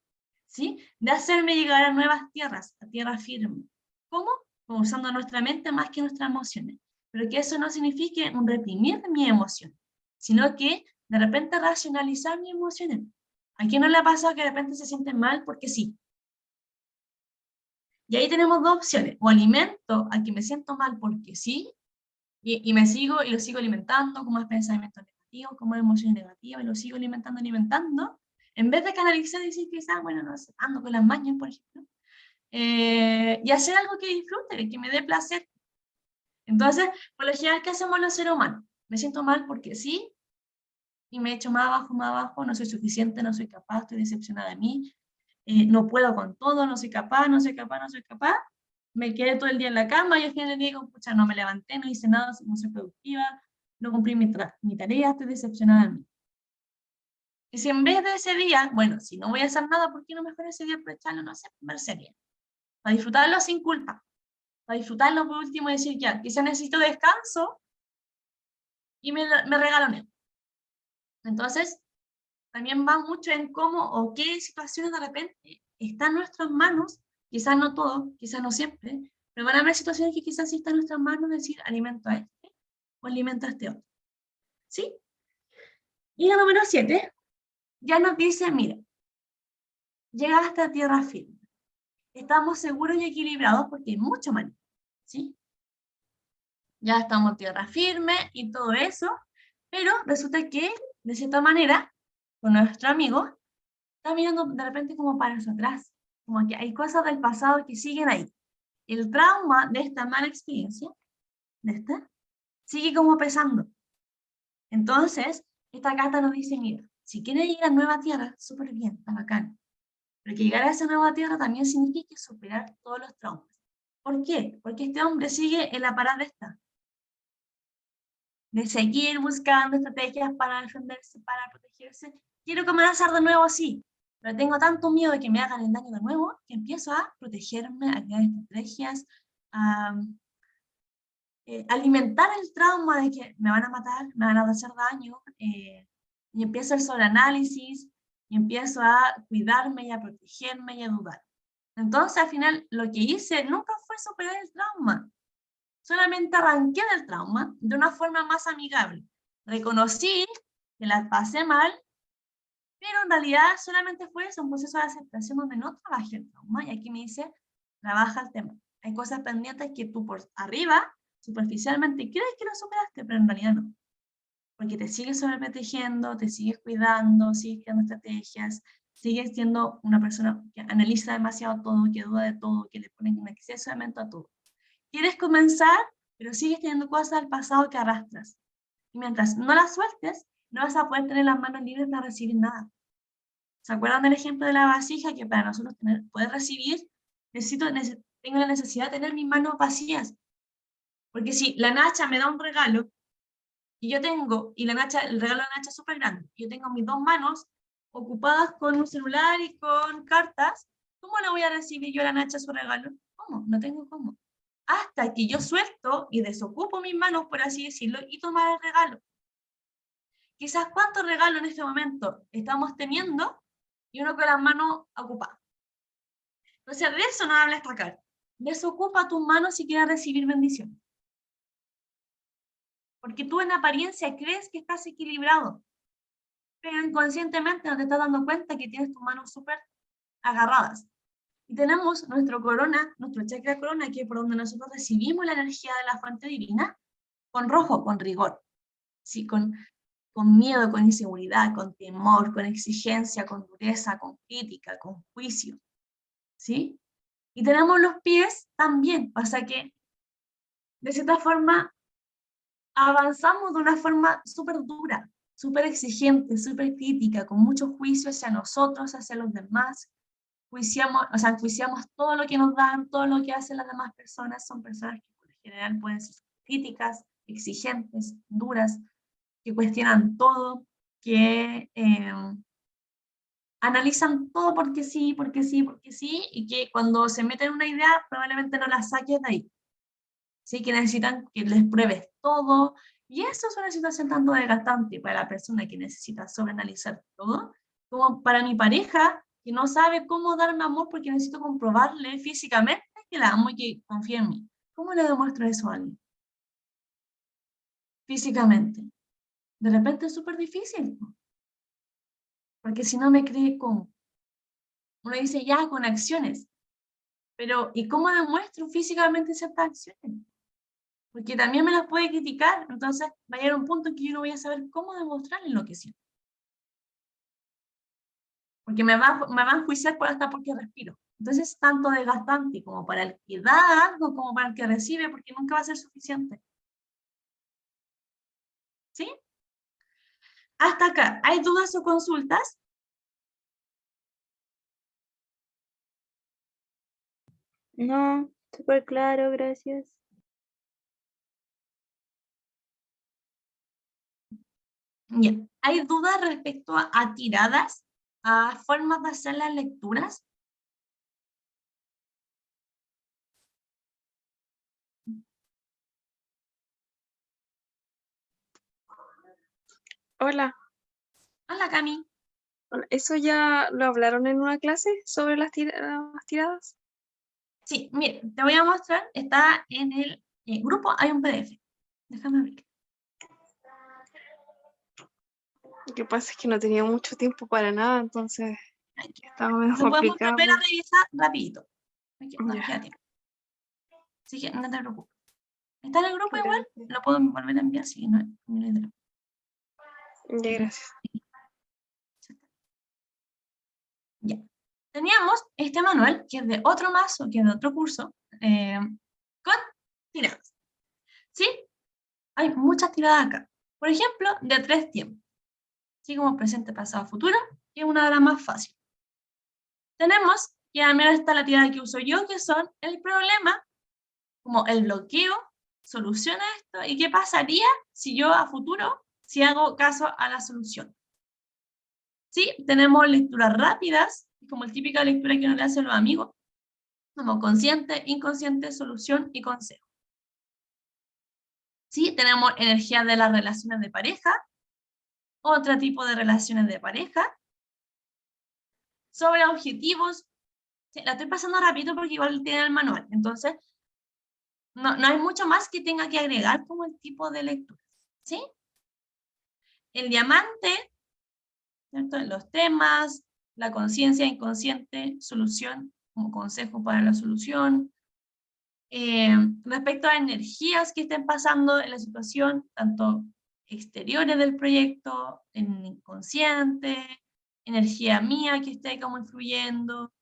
A: ¿Sí? De hacerme llegar a nuevas tierras, a tierra firme. ¿Cómo? Como usando nuestra mente más que nuestras emociones. Pero que eso no signifique un reprimir mi emoción, sino que de repente racionalizar mis emociones. ¿A quién no le ha pasado que de repente se siente mal porque sí? Y ahí tenemos dos opciones. O alimento a que me siento mal porque sí, y me sigo y lo sigo alimentando con más pensamientos negativos, con más emociones negativas, y lo sigo alimentando, en vez de canalizar y decir quizás, bueno, no sé, ando con las mañas, por ejemplo, y hacer algo que disfrute, que me dé placer. Entonces, por lo general, ¿qué hacemos los seres humanos? Me siento mal porque sí, y me echo más abajo, no soy suficiente, no soy capaz, estoy decepcionada de mí, no puedo con todo, no soy capaz, no soy capaz, no soy capaz, me quedé todo el día en la cama y al final digo, pucha, no me levanté, no hice nada, no soy productiva, no cumplí mi tarea, estoy decepcionada de mí. Y si en vez de ese día, bueno, si no voy a hacer nada, ¿por qué no mejor ese día aprovecharlo, no sé, ver serie? Para disfrutarlo sin culpa, para disfrutarlo por último y decir, ya, quizá necesito descanso y me regalo esto. Entonces, también va mucho en cómo o qué situaciones de repente están en nuestras manos, quizás no todo, quizás no siempre, pero van a haber situaciones que quizás sí están en nuestras manos, decir, alimento a este o alimento a este otro. ¿Sí? Y la número 7 ya nos dice, mira, llega hasta tierra firme. Estamos seguros y equilibrados porque hay mucho maní. ¿Sí? Ya estamos en tierra firme y todo eso, pero resulta que, de cierta manera, con nuestro amigo, está mirando de repente como para hacia atrás, como que hay cosas del pasado que siguen ahí. El trauma de esta mala experiencia, de esta, sigue como pesando. Entonces, esta carta nos dice, mira, si quieres llegar a nueva tierra, súper bien, está bacán. Pero que llegar a esa nueva tierra también significa superar todos los traumas. ¿Por qué? Porque este hombre sigue en la parada esta, de seguir buscando estrategias para defenderse, para protegerse. Quiero comenzar de nuevo, sí, pero tengo tanto miedo de que me hagan el daño de nuevo que empiezo a protegerme, a crear estrategias, a alimentar el trauma de que me van a matar, me van a hacer daño, y empiezo el sobreanálisis, y empiezo a cuidarme y a protegerme y a dudar. Entonces, al final, lo que hice nunca fue superar el trauma, solamente arranqué del trauma de una forma más amigable. Reconocí que la pasé mal, pero en realidad solamente fue eso, un proceso de aceptación donde no trabajé el trauma, y aquí me dice, trabaja el tema. Hay cosas pendientes que tú por arriba, superficialmente, crees que lo superaste, pero en realidad no. Porque te sigues sobreprotegiendo, te sigues cuidando, sigues creando estrategias, sigues siendo una persona que analiza demasiado todo, que duda de todo, que le pone un exceso de mente a todo. Quieres comenzar, pero sigues teniendo cosas del pasado que arrastras. Y mientras no las sueltes, no vas a poder tener las manos libres para recibir nada. ¿Se acuerdan del ejemplo de la vasija? Que para nosotros poder recibir, tengo la necesidad de tener mis manos vacías. Porque si la Nacha me da un regalo, y yo tengo, y el regalo de la Nacha es súper grande, yo tengo mis dos manos ocupadas con un celular y con cartas, ¿cómo la voy a recibir yo a la Nacha su regalo? ¿Cómo? No tengo cómo. Hasta que yo suelto y desocupo mis manos, por así decirlo, y tomar el regalo. Quizás cuántos regalos en este momento estamos teniendo y uno con las manos ocupadas. Entonces, de eso no habla esta carta. Desocupa tus manos si quieres recibir bendición. Porque tú en apariencia crees que estás equilibrado, pero inconscientemente no te estás dando cuenta que tienes tus manos súper agarradas. Y tenemos nuestro corona, nuestro chakra corona, que es por donde nosotros recibimos la energía de la fuente divina, con rojo, con rigor. ¿Sí? Con miedo, con inseguridad, con temor, con exigencia, con dureza, con crítica, con juicio. ¿Sí? Y tenemos los pies también, pasa que de cierta forma avanzamos de una forma súper dura, súper exigente, súper crítica, con mucho juicio hacia nosotros, hacia los demás. Enjuiciamos todo lo que nos dan, todo lo que hacen las demás personas. Son personas que por lo general pueden ser críticas, exigentes, duras, que cuestionan todo, que analizan todo porque sí, porque sí, porque sí, y que cuando se meten en una idea probablemente no la saques de ahí. ¿Sí? Que necesitan que les pruebes todo, y eso es una situación tanto desgastante para la persona que necesita sobreanalizar todo, como para mi pareja, que no sabe cómo darme amor porque necesito comprobarle físicamente que la amo y que confía en mí. ¿Cómo le demuestro eso a alguien? Físicamente. De repente es súper difícil, porque si no me cree cómo. Uno dice ya con acciones, pero ¿y cómo demuestro físicamente ciertas acciones? Porque también me las puede criticar, entonces va a llegar un punto en que yo no voy a saber cómo demostrarle lo que siento. Porque me va a enjuiciar hasta porque respiro. Entonces es tanto desgastante como para el que da algo como para el que recibe, porque nunca va a ser suficiente. ¿Sí? Hasta acá, ¿hay dudas o consultas?
B: No, súper claro, gracias.
A: Ya. ¿Hay dudas respecto a tiradas, a formas de hacer las lecturas?
C: Hola,
A: Hola, Cami.
C: ¿eso ya lo hablaron en una clase sobre las tiradas?
A: Sí, mire, te voy a mostrar, está en el grupo, hay un PDF. Déjame abrir.
C: Lo que pasa es que no tenía mucho tiempo para nada, entonces estaba medio
A: Lo podemos
C: complicado.
A: volver a revisar rapidito. Aquí, no,
C: Ya,
A: queda tiempo. Así que no te preocupes. ¿Está en el grupo igual?
C: gracias.
A: Lo puedo volver a enviar, sí, no, no hay drama.
C: Ya, gracias.
A: Ya. Teníamos este manual, que es de otro mazo, que es de otro curso, con tiradas. ¿Sí? Hay muchas tiradas acá. Por ejemplo, de 3 tiempos. Así como presente, pasado, futuro, que es una de las más fáciles. Tenemos, que al menos está la tirada que uso yo, que son el problema, como el bloqueo, soluciona esto, y qué pasaría si yo a futuro, si hago caso a la solución. ¿Sí? Tenemos lecturas rápidas, como el típica lectura que uno le hace a los amigos, como consciente, inconsciente, solución y consejo. ¿Sí? Tenemos energía de las relaciones de pareja, otro tipo de relaciones de pareja, sobre objetivos. Sí, la estoy pasando rápido porque igual tiene el manual, entonces no hay mucho más que tenga que agregar como el tipo de lectura, ¿sí? El diamante, ¿cierto? Los temas, la conciencia inconsciente, solución, como consejo para la solución. Respecto a energías que estén pasando en la situación, tanto exteriores del proyecto, en el inconsciente, energía mía que esté como influyendo.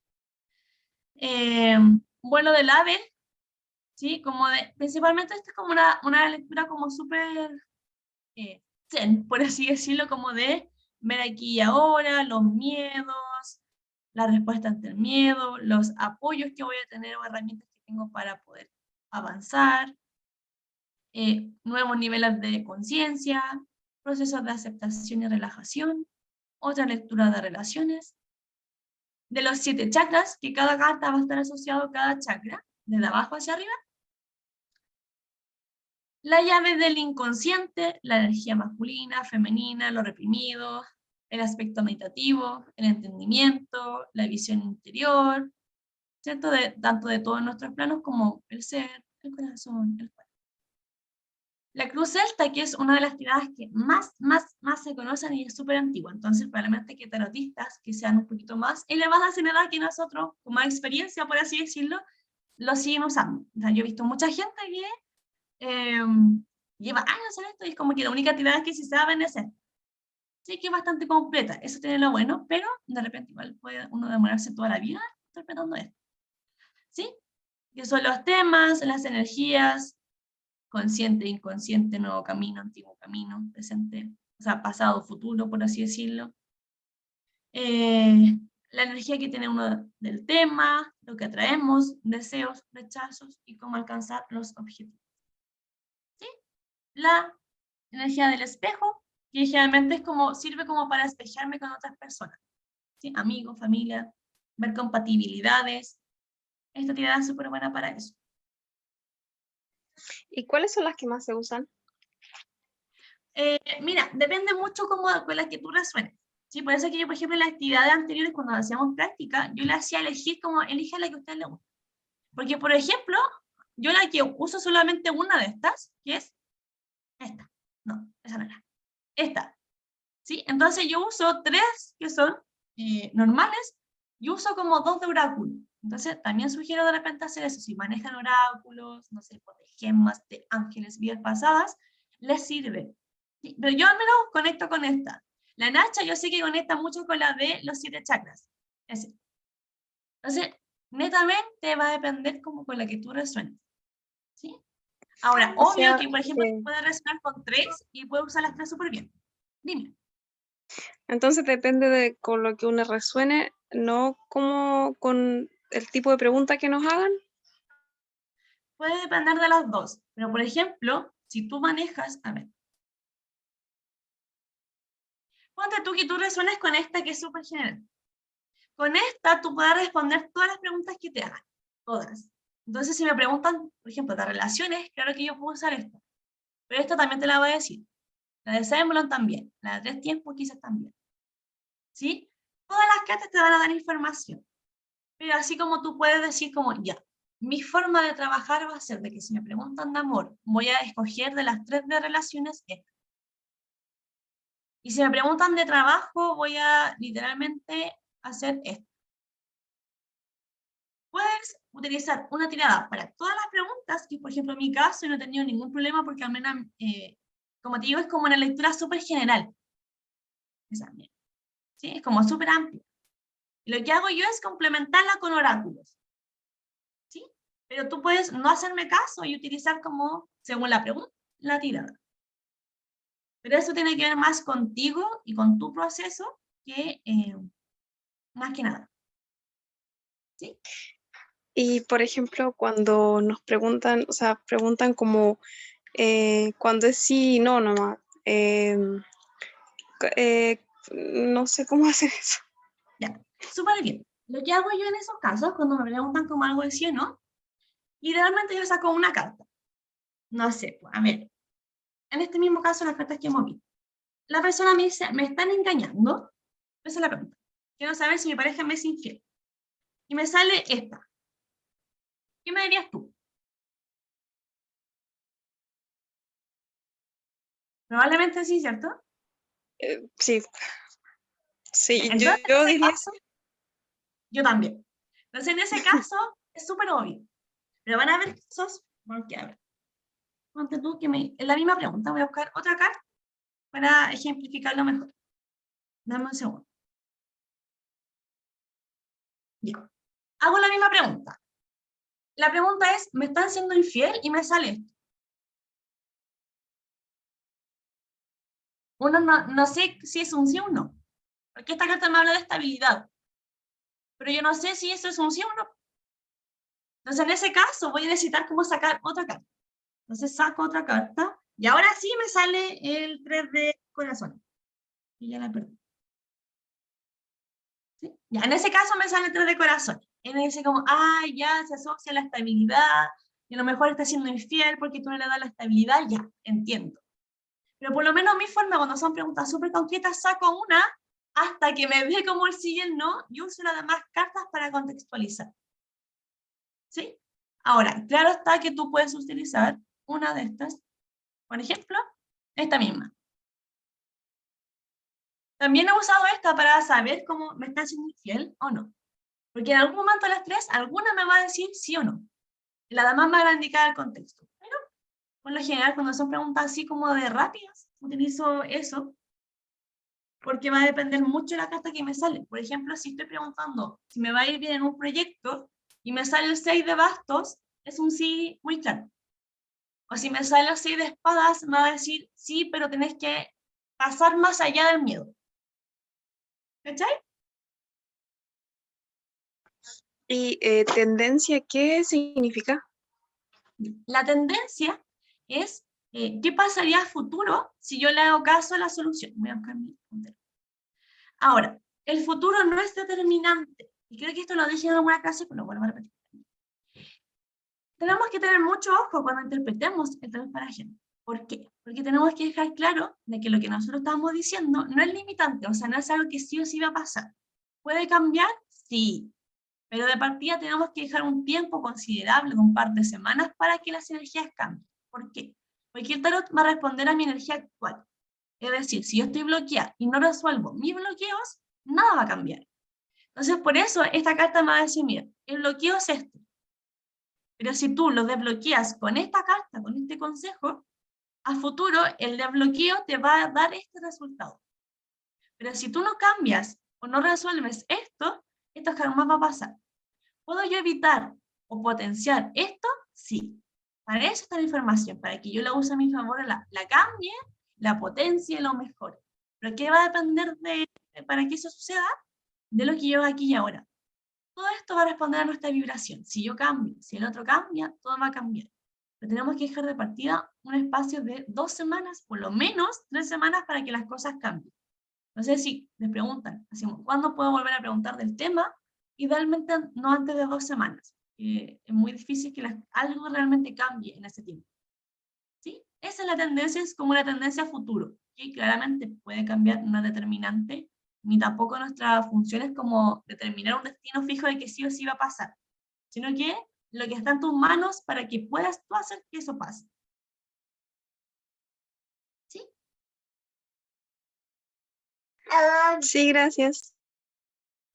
A: Vuelo del ave, ¿sí? Como principalmente esta es como una lectura como súper zen, por así decirlo, como de ver aquí y ahora, los miedos, la respuesta ante el miedo, los apoyos que voy a tener o herramientas que tengo para poder avanzar, nuevos niveles de conciencia, procesos de aceptación y relajación, otra lectura de relaciones, de los 7 chakras, que cada carta va a estar asociado a cada chakra, desde abajo hacia arriba. La llave del inconsciente, la energía masculina, femenina, lo reprimido, el aspecto meditativo, el entendimiento, la visión interior, ¿cierto? Tanto de todos nuestros planos como el ser, el corazón, el cuerpo. La cruz celta, que es una de las tiradas que más se conocen y es súper antigua, entonces probablemente que tarotistas que sean un poquito más elevadas en edad que nosotros, con más experiencia, por así decirlo, lo siguen usando. O sea, yo he visto mucha gente que lleva años en esto y es como que la única tirada que se sabe es esta. Sí que es bastante completa, eso tiene lo bueno, pero de repente igual puede uno demorarse toda la vida interpretando esto. ¿Sí? Que son los temas, las energías, consciente, inconsciente, nuevo camino, antiguo camino, presente, o sea, pasado, futuro, por así decirlo. La energía que tiene uno del tema, lo que atraemos, deseos, rechazos y cómo alcanzar los objetivos. ¿Sí? La energía del espejo, que generalmente es como, sirve como para espejarme con otras personas. ¿Sí? Amigos, familia, ver compatibilidades. Esta tirada es súper buena para eso.
C: ¿Y cuáles son las que más se usan?
A: Mira, depende mucho como con la que tú resuenes. ¿Sí? Por eso que yo, por ejemplo, en las actividades anteriores, cuando hacíamos práctica, yo le hacía elegir como, elige la que a usted le guste. Porque, por ejemplo, yo la que uso solamente una de estas, que es esta. No, esa no era. Esta. ¿Sí? Entonces yo uso 3 que son normales y uso como 2 de oráculo. Entonces también sugiero de repente hacer eso. Si manejan oráculos, no sé, de gemas, de ángeles, vidas pasadas, les sirve. ¿Sí? Pero yo al menos conecto con esta. La Nacha yo sé que conecta mucho con la de los 7 chakras. Ese. Entonces, netamente va a depender como con la que tú resuenes. ¿Sí? Ahora,
C: O
A: obvio
C: sea,
A: que, por ejemplo, puede resonar con 3 y puede usar las 3 súper bien. Dime.
C: entonces depende de con lo que uno resuene, no como con el tipo de pregunta que nos hagan.
A: Puede depender de las dos, pero por ejemplo, si tú manejas, a ver, ponte tú que tú resuenes con esta que es súper general. Con esta tú puedes responder todas las preguntas que te hagan, todas. Entonces si me preguntan, por ejemplo, de relaciones, claro que yo puedo usar esta, pero esta también te la voy a decir. La de Semblon también, la de 3 tiempos quizás también. ¿Sí? Todas las cartas te van a dar información, pero así como tú puedes decir como, ya, mi forma de trabajar va a ser de que si me preguntan de amor, voy a escoger de las 3 de relaciones esta. Y si me preguntan de trabajo, voy a literalmente hacer esto. Puedes utilizar una tirada para todas las preguntas, que por ejemplo en mi caso yo no he tenido ningún problema porque al menos, como te digo, es como una lectura súper general. ¿Sí? Es como súper amplia. Y lo que hago yo es complementarla con oráculos. ¿Sí? Pero tú puedes no hacerme caso y utilizar como, según la pregunta, la tirada. Pero eso tiene que ver más contigo y con tu proceso que más que nada. ¿Sí?
C: Y por ejemplo, cuando nos preguntan, o sea, preguntan como cuando es sí y no nomás. No sé cómo hacer eso.
A: Ya, súper bien. Lo que hago yo en esos casos, cuando me preguntan como algo de sí o no, literalmente yo saco una carta. No sé, pues, a ver, en este mismo caso las cartas que hemos visto. La persona me dice, ¿me están engañando? Esa es la pregunta. Quiero saber si mi pareja me es infiel. Y me sale esta. ¿Qué me dirías tú? Probablemente sí, ¿cierto?
C: Sí, sí,
A: Entonces,
C: yo
A: en ese
C: diría
A: caso, yo también. Entonces, en ese caso, es súper obvio. Pero van a haber casos, porque, a ver, ponte tú que es la misma pregunta, voy a buscar otra carta para ejemplificarlo mejor. Dame un segundo. Ya. Hago la misma pregunta. La pregunta es, ¿me están siendo infiel? Y me sale esto. Uno no sé si es un sí o un no, porque esta carta me habla de estabilidad, pero yo no sé si eso es un sí o un no. Entonces, en ese caso, voy a necesitar cómo sacar otra carta. Entonces, saco otra carta, y ahora sí me sale el 3 de corazón. Y ya la perdí. ¿Sí? Ya, en ese caso me sale el 3 de corazón. Y me dice como, ya se asocia a la estabilidad, y a lo mejor está siendo infiel porque tú no le das la estabilidad, ya, entiendo. Pero por lo menos mi forma, cuando son preguntas súper concretas, saco una hasta que me dé como el sí y el no, y uso las demás cartas para contextualizar. ¿Sí? Ahora, claro está que tú puedes utilizar una de estas, por ejemplo, esta misma. También he usado esta para saber cómo me está siendo infiel o no. Porque en algún momento de las tres, alguna me va a decir sí o no. Y la demás me va a indicar el contexto. Pero, por lo general, cuando son preguntas así como de rápidas, utilizo eso, porque va a depender mucho de la carta que me sale. Por ejemplo, si estoy preguntando si me va a ir bien en un proyecto y me sale el 6 de bastos, es un sí muy claro. O si me sale el 6 de espadas, me va a decir sí, pero tenés que pasar más allá del miedo. ¿Cachai?
C: ¿Y tendencia qué significa?
A: La tendencia es qué pasaría a futuro si yo le hago caso a la solución. Voy a buscar mi puntero. Ahora, el futuro no es determinante. Y creo que esto lo dije en alguna clase, pero lo vuelvo a repetir. Tenemos que tener mucho ojo cuando interpretemos el tarot para gente. ¿Por qué? Porque tenemos que dejar claro de que lo que nosotros estamos diciendo no es limitante, o sea, no es algo que sí o sí va a pasar. ¿Puede cambiar? Sí. Pero de partida tenemos que dejar un tiempo considerable de un par de semanas para que las energías cambien. ¿Por qué? Porque el tarot va a responder a mi energía actual. Es decir, si yo estoy bloqueada y no resuelvo mis bloqueos, nada va a cambiar. Entonces, por eso esta carta me va a decir, mira, el bloqueo es esto. Pero si tú lo desbloqueas con esta carta, con este consejo, a futuro el desbloqueo te va a dar este resultado. Pero si tú no cambias o no resuelves esto jamás va a pasar. ¿Puedo yo evitar o potenciar esto? Sí. Para eso está la información, para que yo la use a mi favor, la cambie, la potencie, lo mejore. Pero ¿qué va a depender para que eso suceda? De lo que yo haga aquí y ahora. Todo esto va a responder a nuestra vibración. Si yo cambio, si el otro cambia, todo va a cambiar. Pero tenemos que dejar de partida un espacio de 2 semanas, por lo menos 3 semanas, para que las cosas cambien. No sé si les preguntan, decimos, ¿cuándo puedo volver a preguntar del tema? Idealmente no antes de 2 semanas. Es muy difícil que algo realmente cambie en ese tiempo. ¿Sí? Esa es la tendencia, es como una tendencia a futuro, que claramente puede cambiar, no es determinante, ni tampoco nuestra función es como determinar un destino fijo de que sí o sí va a pasar, sino que lo que está en tus manos para que puedas tú hacer que eso pase. ¿Sí?
C: Sí, gracias.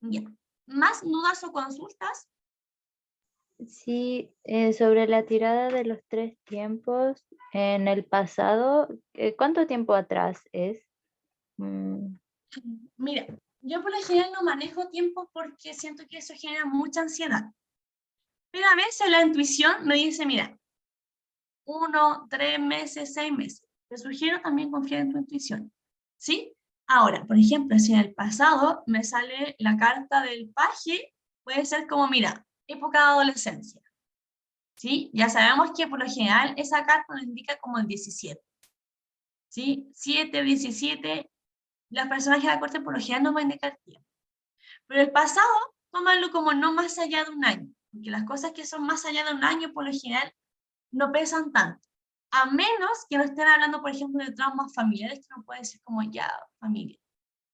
A: Ya. ¿Más dudas o consultas?
B: Sí, sobre la tirada de los 3 tiempos en el pasado, ¿cuánto tiempo atrás es?
A: Mira, yo por lo general no manejo tiempo porque siento que eso genera mucha ansiedad. Pero a veces la intuición me dice, mira, 1, 3 meses, 6 meses. Te sugiero también confiar en tu intuición. ¿Sí? Ahora, por ejemplo, si en el pasado me sale la carta del paje, puede ser como, mira, época de adolescencia. ¿Sí? Ya sabemos que por lo general esa carta nos indica como el 17. ¿Sí? 7, 17, las personas de la corte por lo general no van a indicar tiempo. Pero el pasado, tómalo como no más allá de un año, porque las cosas que son más allá de un año por lo general no pesan tanto. a menos que no estén hablando, por ejemplo, de traumas familiares, que no puede ser como ya familia,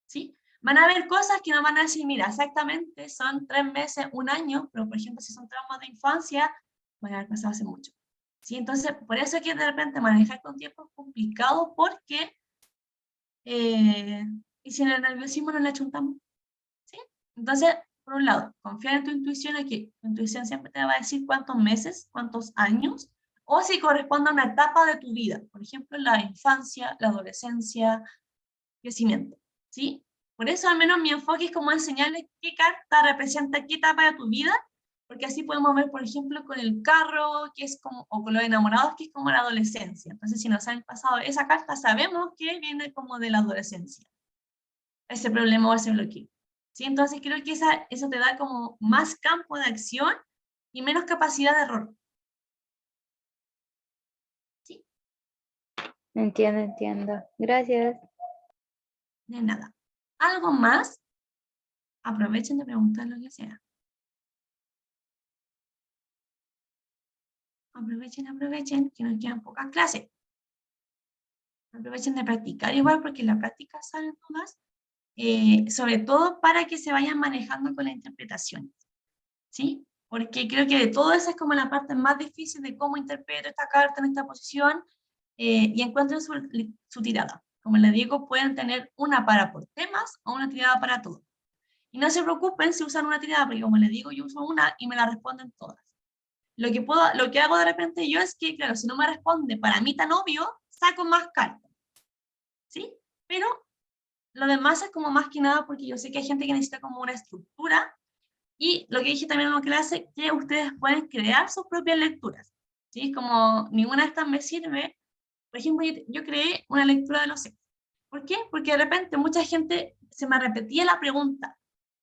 A: ¿sí? Van a haber cosas que no van a decir, mira, exactamente son 3 meses, un año, pero por ejemplo, si son traumas de infancia, van a haber pasado hace mucho. ¿Sí? Entonces, por eso es que de repente manejar con tiempo es complicado, porque y si en el nerviosismo no le achuntamos, ¿sí? Entonces, por un lado, confiar en tu intuición, es que tu intuición siempre te va a decir cuántos meses, cuántos años, o si corresponde a una etapa de tu vida, por ejemplo, la infancia, la adolescencia, crecimiento, ¿sí? Por eso al menos mi enfoque es como enseñarles qué carta representa qué etapa de tu vida, porque así podemos ver, por ejemplo, con el carro, que es como, o con los enamorados, que es como la adolescencia. Entonces, si nos han pasado esa carta, sabemos que viene como de la adolescencia, ese problema o ese bloqueo. ¿Sí? Entonces, creo que eso te da como más campo de acción y menos capacidad de error. ¿Sí?
B: Entiendo, entiendo. Gracias.
A: De nada. ¿Algo más? Aprovechen de preguntar lo que sea. Aprovechen, que nos quedan pocas clases. Aprovechen de practicar igual, porque en la práctica salen dudas, sobre todo para que se vayan manejando con la interpretación, ¿sí? Porque creo que de todo eso es como la parte más difícil de cómo interpreto esta carta en esta posición, y encuentren su tirada. Como les digo, pueden tener una para por temas o una tirada para todo. Y no se preocupen si usan una tirada, porque como les digo, yo uso una y me la responden todas. Lo que hago de repente yo es que, claro, si no me responde para mí tan obvio, saco más cartas, ¿sí? Pero lo demás es como más que nada porque yo sé que hay gente que necesita como una estructura, y lo que dije también en una clase, que ustedes pueden crear sus propias lecturas, ¿sí? Como ninguna de estas me sirve. Por ejemplo, yo creé una lectura de los sexos. ¿Por qué? Porque de repente mucha gente se me repetía la pregunta.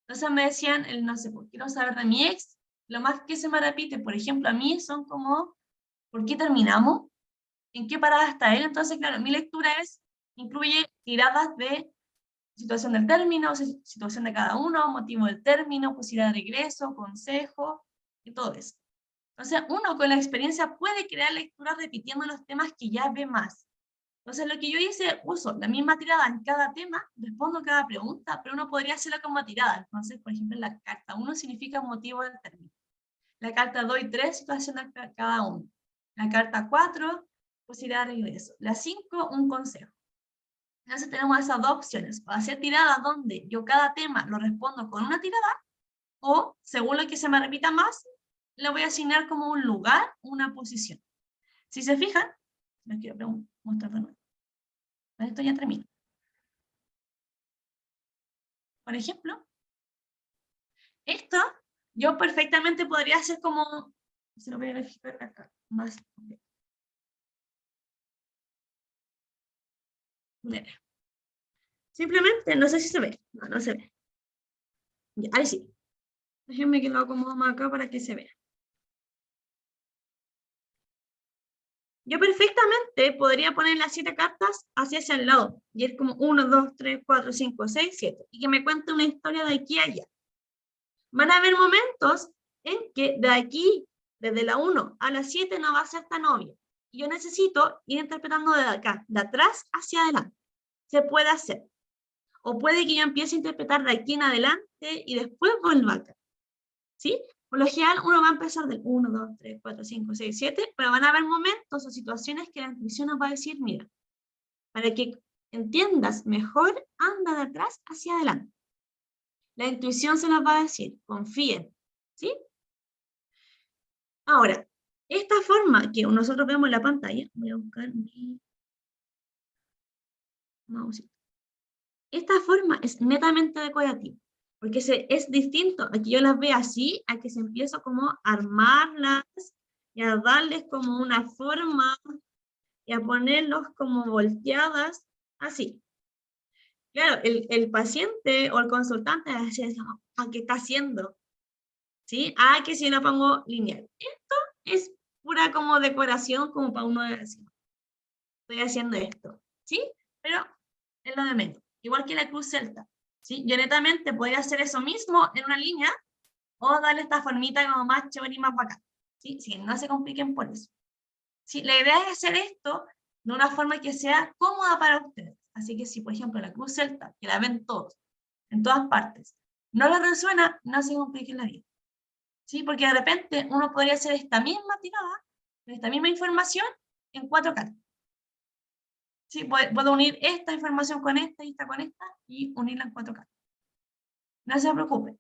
A: Entonces me decían, no sé, quiero saber de mi ex. Lo más que se me repite, por ejemplo, a mí son como, ¿por qué terminamos? ¿En qué parada está él? Entonces, claro, mi lectura incluye tiradas de situación del término, situación de cada uno, motivo del término, posibilidad de regreso, consejo, y todo eso. Entonces, uno con la experiencia puede crear lecturas repitiendo los temas que ya ve más. Entonces, lo que yo hice, uso la misma tirada en cada tema, respondo cada pregunta, pero uno podría hacerlo como tirada. Entonces, por ejemplo, la carta 1 significa motivo del término. La carta 2 y 3, situación de cada uno. La carta 4, posibilidad de regreso. La 5, un consejo. Entonces tenemos esas dos opciones, o hacer tiradas donde yo cada tema lo respondo con una tirada, o según lo que se me repita más, le voy a asignar como un lugar, una posición. Si se fijan, les quiero mostrar de nuevo. Con esto ya termino. Por ejemplo, esto yo perfectamente podría hacer como, se lo voy a verificar acá, más. Simplemente, no sé si se ve, no se ve. Ya, ahí sí. Déjenme que lo acomodo más acá para que se vea. Yo perfectamente podría poner las 7 cartas hacia el lado. Y es como 1, 2, 3, 4, 5, 6, 7. Y que me cuente una historia de aquí a allá. Van a haber momentos en que de aquí, desde la 1 a la 7, no va a ser tan obvio. Y yo necesito ir interpretando de acá, de atrás hacia adelante. Se puede hacer. O puede que yo empiece a interpretar de aquí en adelante y después vuelva acá. ¿Sí? Por lo general, uno va a empezar del 1, 2, 3, 4, 5, 6, 7, pero van a haber momentos o situaciones que la intuición nos va a decir, mira, para que entiendas mejor, anda de atrás hacia adelante. La intuición se nos va a decir, confíen, ¿sí? Ahora, esta forma que nosotros vemos en la pantalla, voy a buscar mi mouse. Esta forma es netamente decorativa, porque es distinto a que yo las vea así, a que se empiezo como a armarlas y a darles como una forma y a ponerlos como volteadas, así. Claro, el paciente o el consultante va a decir, ¿qué está haciendo? ¿Sí? Que si yo la pongo lineal. Esto es pura como decoración, como para uno decir, estoy haciendo esto, ¿sí? Pero es lo de menos. Igual que la cruz celta, ¿sí? Yo netamente podría hacer eso mismo en una línea o darle esta formita como más chévere y más bacán, ¿sí? Si no se compliquen por eso. ¿Sí? La idea es hacer esto de una forma que sea cómoda para ustedes. Así que si, por ejemplo, la cruz celta, que la ven todos, en todas partes, no les resuena, no se compliquen la vida. ¿Sí? Porque de repente uno podría hacer esta misma tirada, esta misma información, en 4 cartas. ¿Sí? Puedo unir esta información con esta y esta con esta y unirla en 4 cartas. No se preocupen.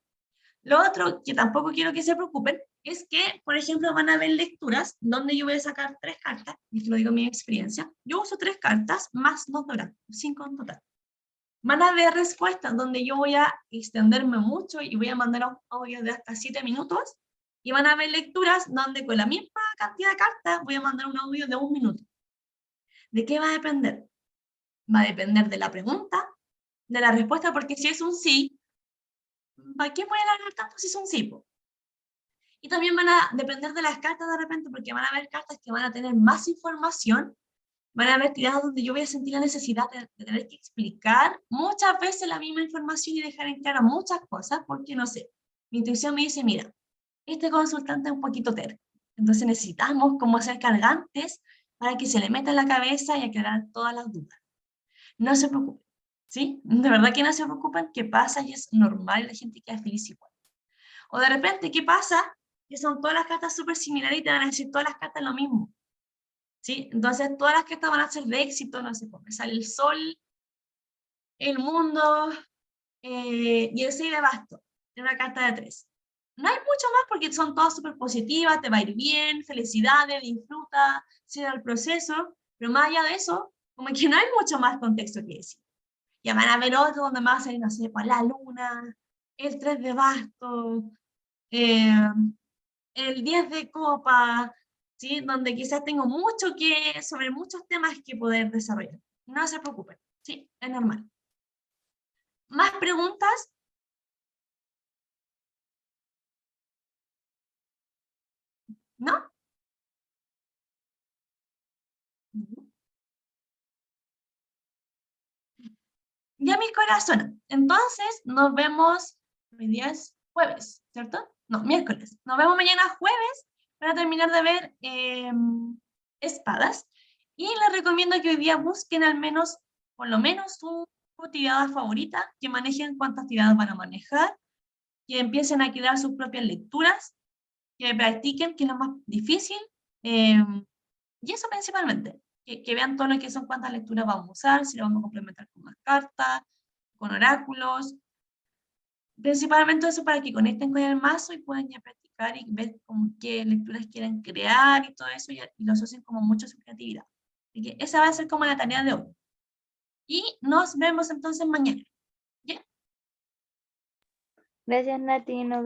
A: Lo otro que tampoco quiero que se preocupen es que, por ejemplo, van a ver lecturas donde yo voy a sacar 3 cartas, y te lo digo en mi experiencia. Yo uso 3 cartas más 2 de oráculo, 5 en total. Van a ver respuestas donde yo voy a extenderme mucho y voy a mandar audios de hasta 7 minutos, y van a ver lecturas donde con la misma cantidad de cartas voy a mandar un audio de 1 minuto. ¿De qué va a depender? Va a depender de la pregunta, de la respuesta, porque si es un sí, ¿para qué voy a alargar tanto si es un sí? Y también van a depender de las cartas de repente, porque van a haber cartas que van a tener más información, van a haber tiradas donde yo voy a sentir la necesidad de tener que explicar muchas veces la misma información y dejar en claro muchas cosas, porque no sé, mi intuición me dice, mira, este consultante es un poquito terco, entonces necesitamos como hacer cargantes para que se le meta en la cabeza y aclarar todas las dudas. No se preocupen, ¿sí? De verdad que no se preocupen, que pasa y es normal, la gente queda feliz igual. O de repente, ¿qué pasa? Que son todas las cartas súper similares y te van a decir todas las cartas lo mismo, ¿sí? Entonces todas las cartas van a ser de éxito, no sé, porque sale el sol, el mundo y el 6 de bastos, en una carta de 3. No hay mucho más porque son todas súper positivas, te va a ir bien, felicidades, disfruta, sigue el proceso, pero más allá de eso, como que no hay mucho más contexto que decir. Ya van a ver otro donde más va a salir, no sé, pues, la luna, el 3 de bastos, el 10 de copa, ¿sí? Donde quizás tengo mucho sobre muchos temas que poder desarrollar. No se preocupen, ¿sí? Es normal. ¿Más preguntas? ¿No? Ya mis corazones. Entonces, nos vemos, hoy día es jueves, ¿cierto? No, miércoles. Nos vemos mañana jueves para terminar de ver espadas. Y les recomiendo que hoy día busquen al menos, por lo menos, su actividad favorita, que manejen cuántas actividades van a manejar, que empiecen a crear sus propias lecturas, que practiquen, que es lo más difícil, y eso principalmente, que vean todo lo que son cuántas lecturas vamos a usar, si lo vamos a complementar con más cartas, con oráculos, principalmente eso para que conecten con el mazo y puedan ya practicar y ver como qué lecturas quieren crear y todo eso, y lo asocien como mucho a su creatividad. Así que esa va a ser como la tarea de hoy. Y nos vemos entonces mañana. ¿Ya?
B: Gracias, Nati. Nos